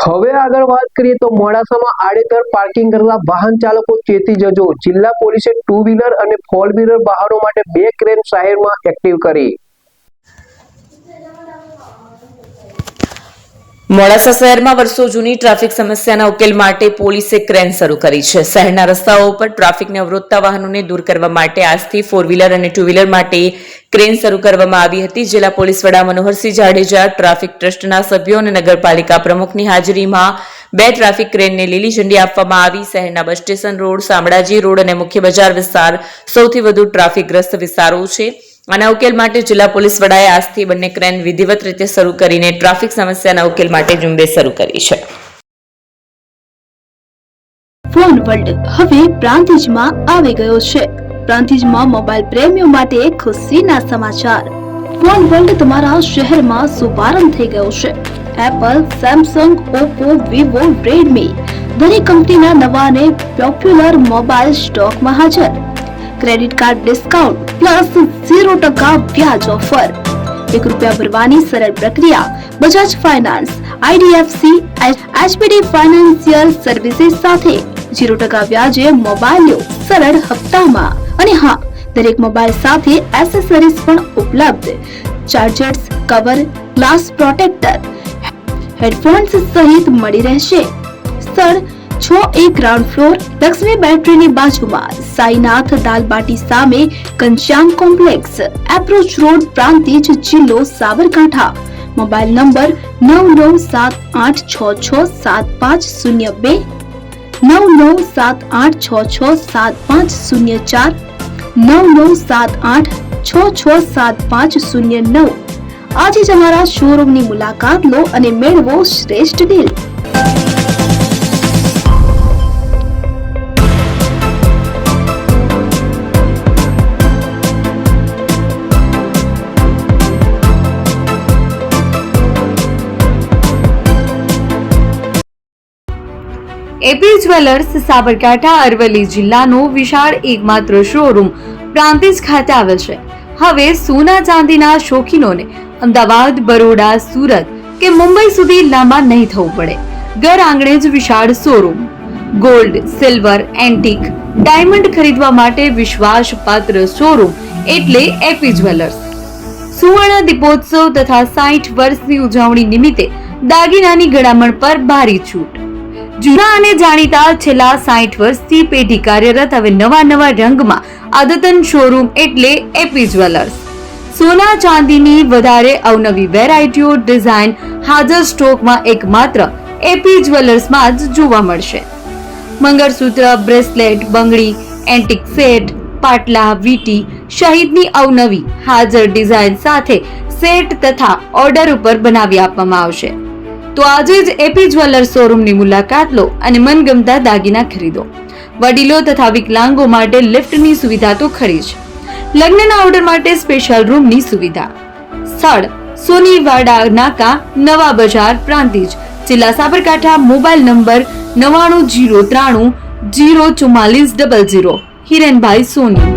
હવે આગળ વાત કરીએ તો મોડાસામાં આડેધડ પાર્કિંગ કરતા વાહન ચાલકો ચેતી જજો। જિલ્લા પોલીસે 2 વ્હીલર અને 4 વ્હીલર વાહનો માટે 2 ક્રેન શહેરમાં એક્ટિવ કરી। મોડાસા શહેરમાં વર્ષો જૂની ટ્રાફિક સમસ્યાના ઉકેલ માટે પોલીસે ક્રેન શરૂ કરી છે। શહેરના રસ્તાઓ પર ટ્રાફિકને અવરોધતા વાહનોને દૂર કરવા માટે આજથી 4 વ્હીલર અને 2 વ્હીલર માટે ક્રેન શરૂ કરવામાં આવી હતી। જિલ્લા પોલીસ વડા મનોહરસિંહ જાડેજા, ટ્રાફિક ટ્રસ્ટના સભ્યો અને નગરપાલિકા પ્રમુખની હાજરીમાં 2 ટ્રાફિક ક્રેનને લીલી ઝંડી આપવામાં આવી। શહેરના bus station road, Shamlaji road અને મુખ્ય બજાર વિસ્તાર સૌથી વધુ ટ્રાફિકગ્રસ્ત વિસ્તારો છે। આના ઉકેલ માટે જિલ્લા પોલીસ વડાએ આજથી બંને ક્રેન વિધિવત રીતે શરૂ કરીને ટ્રાફિક સમસ્યાના ઉકેલ માટે ઝુંબેશ શરૂ કરી છે। ફોન વર્લ્ડ હવે પ્રાંતિજમાં આવી ગયો છે। પ્રાંતિજમાં મોબાઈલ પ્રેમીઓ માટે ખુશીના સમાચાર। ફોન વર્લ્ડ તમારા શહેરમાં શુભારંભ થઈ ગયો છે। Apple, Samsung, Oppo, Vivo, Redmi દરેક કંપનીના નવા અને પોપ્યુલર મોબાઈલ સ્ટોકમાં હાજર। ક્રેડિટ કાર્ડ ડિસ્કાઉન્ટ પ્લસ 0% વ્યાજ ઓફર। ₹1 ભરવાની સરળ પ્રક્રિયા। Bajaj finance, IDFC, HPD financial services સાથે 0% વ્યાજે મોબાઈલ લો સરળ હપ્તામાં। અને હા, દરેક મોબાઈલ સાથે એસેસરીઝ પણ ઉપલબ્ધ। Chargers, cover, glass protractor, headphones સહિત મળી રહેશે। સ્થળ 6A ગ્રાઉન્ડ ફ્લોર, લક્ષ્મી બેટરીની બાજુમાં, સાઈનાથ દાલબાટી સામે, Ghanshyam complex, approach road, Prantij, જિલ્લો સાબરકાંઠા। Mobile number 9978667502, 9978667504, 9978667509। આજે જ અમારા શોરૂમની મુલાકાત લો અને મેળવો શ્રેષ્ઠ deal. AP jewellers Sabarkantha Aravalli જિલ્લાનો વિશાળ એકમાત્ર શોરૂમ પ્રાંતિજ ખાતે આવેલ છે। હવે સોના ચાંદીના શોખીનોને અમદાવાદ, બરોડા, સુરત કે મુંબઈ સુધી લાંબા નહીં થવું પડે। ઘર આંગણે જ વિશાળ showroom. Gold, silver, antique, diamond ખરીદવા માટે વિશ્વાસપાત્ર શોરૂમ એટલે એપી જ્વેલર્સ। સુવર્ણ દીપોત્સવ તથા 60 વર્ષની ઉજવણી નિમિત્તે દાગીનાની ગળામણ પર ભારી છૂટ। જૂના અને જાણીતા છેલ્લા 60 વર્ષથી પેઢી કાર્યરત હવે નવા રંગમાં અદ્યતન શોરૂમ એટલે એપી જ્વેલર્સ। સોના ચાંદીની વધારે અવનવી વેરાયટીઓ, ડિઝાઇન હાજર સ્ટોકમાં એકમાત્ર એપી જ્વેલર્સમાં જ જોવા મળશે। મંગળસૂત્ર, બ્રેસલેટ, બંગડી, એન્ટિક સેટ, પાટલા, વીટી સહિતની અવનવી હાજર ડિઝાઇન સાથે સેટ તથા ઓર્ડર ઉપર બનાવી આપવામાં આવશે। તો આજે જ એપી જ્વેલર્સ શોરૂમની મુલાકાત લો અને મનગમતા દાગીના ખરીદો। વડીલો તથા વિકલાંગો માટે લિફ્ટની સુવિધા તો ખરી જ, લગ્નના ઓર્ડર માટે સ્પેશિયલ રૂમની સુવિધા। સ્થળ સોનીવાડા નાકા, નવા બજાર, પ્રાંતિજ, જિલ્લા સાબરકાંઠા। Mobile number 9903304400। હિરેનભાઈ સોની।